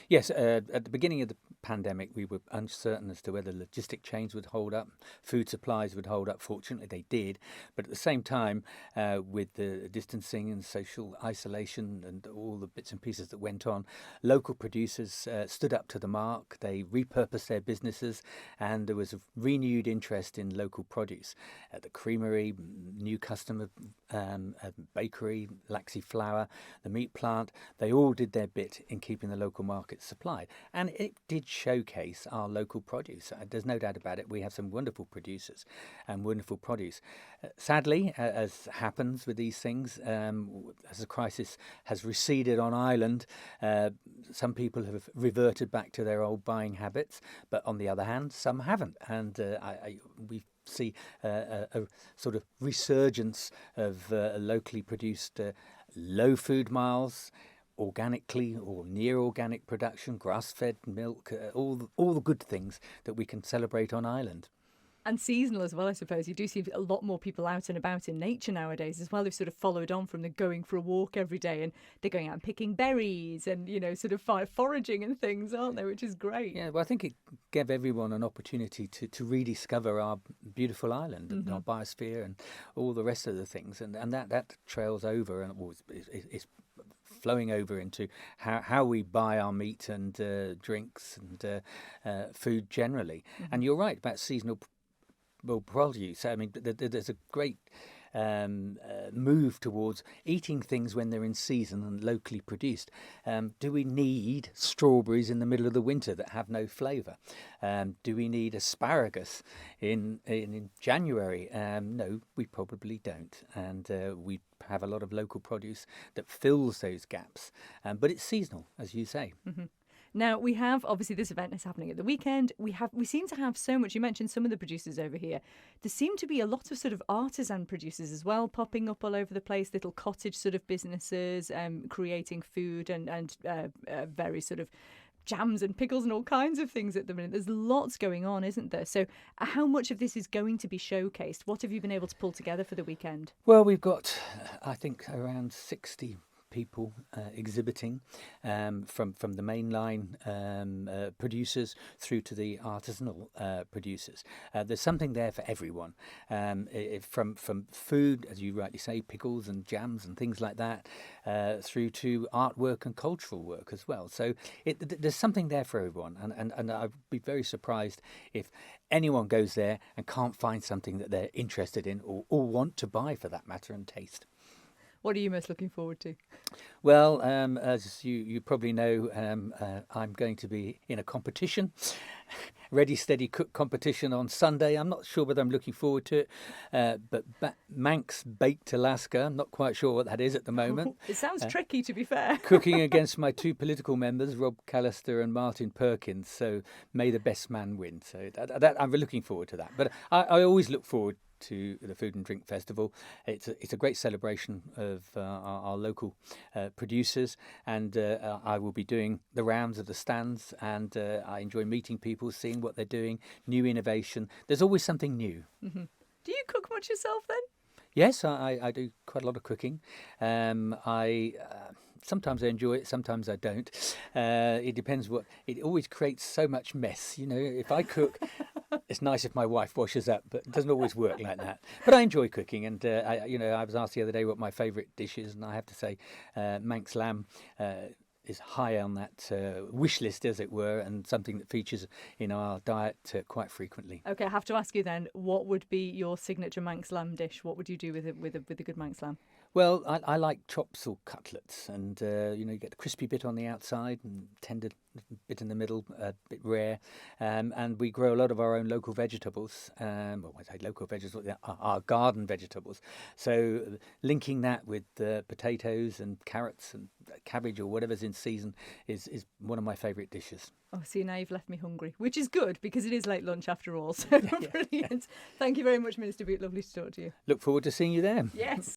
Yes, at the beginning of the pandemic, we were uncertain as to whether logistic chains would hold up, food supplies would hold up. Fortunately, they did. But at the same time, with the distancing and social isolation and all the bits and pieces that went on, local producers stood up to the mark. They repurposed their businesses, and there was a renewed interest in local produce. At the creamery, new customer, bakery, Laxey Flour, the meat plant, they all did their bit in keeping the local market supplied. And it did showcase our local produce. There's no doubt about it. We have some wonderful producers and wonderful produce. Sadly, as happens with these things, as the crisis has receded on Ireland, some people have reverted back to their old buying habits, but on the other hand, some haven't. And we see a sort of resurgence of locally produced low food miles, organically or near organic production, grass-fed milk, all the good things that we can celebrate on Ireland. And seasonal as well, I suppose. You do see a lot more people out and about in nature nowadays as well. They've sort of followed on from the going for a walk every day, and they're going out and picking berries and, sort of foraging and things, aren't they? Which is great. Yeah, well, I think it gave everyone an opportunity to rediscover our beautiful island and our biosphere and all the rest of the things. And that trails over and it's flowing over into how we buy our meat and drinks and food generally. And you're right about seasonal produce. I mean, there's a great move towards eating things when they're in season and locally produced. Do we need strawberries in the middle of the winter that have no flavour? Do we need asparagus in January? No, we probably don't. And we have a lot of local produce that fills those gaps. But it's seasonal, as you say. Mm-hmm. Now, we have, obviously, this event is happening at the weekend. We seem to have so much. You mentioned some of the producers over here. There seem to be a lot of sort of artisan producers as well popping up all over the place, little cottage sort of businesses, creating food and various sort of jams and pickles and all kinds of things at the minute. There's lots going on, isn't there? So how much of this is going to be showcased? What have you been able to pull together for the weekend? Well, we've got, I think, around 60 people exhibiting, from the mainline producers through to the artisanal producers. There's something there for everyone, from food, as you rightly say, pickles and jams and things like that, through to artwork and cultural work as well. So there's something there for everyone, and I'd be very surprised if anyone goes there and can't find something that they're interested in or want to buy, for that matter, and taste. What are you most looking forward to? Well, as you probably know, I'm going to be in a competition, Ready Steady Cook competition on Sunday. I'm not sure whether I'm looking forward to it, but Manx Baked Alaska, I'm not quite sure what that is at the moment. It sounds tricky, to be fair. Cooking against my two political members, Rob Callister and Martin Perkins, so may the best man win. So that I'm looking forward to that. But I always look forward to the Food and Drink Festival. It's a great celebration of our local producers, and I will be doing the rounds of the stands, and I enjoy meeting people, seeing what they're doing, new innovation. There's always something new. Mm-hmm. Do you cook much yourself then? Yes, I do quite a lot of cooking. Sometimes I enjoy it, sometimes I don't. It depends it always creates so much mess. If I cook, it's nice if my wife washes up, but it doesn't always work like that. But I enjoy cooking, and I was asked the other day what my favourite dish is, and I have to say Manx lamb is high on that wish list, as it were, and something that features in our diet quite frequently. Okay, I have to ask you then, what would be your signature Manx lamb dish? What would you do with a good Manx lamb? Well, I like chops or cutlets, and you get the crispy bit on the outside and tender bit in the middle, a bit rare. And we grow a lot of our own local vegetables. Well, I say local vegetables, our garden vegetables. So linking that with potatoes and carrots and cabbage or whatever's in season is one of my favourite dishes. Oh, see, now you've left me hungry, which is good because it is late lunch after all. So brilliant. Thank you very much, Minister Boot. Lovely to talk to you. Look forward to seeing you there. Yes.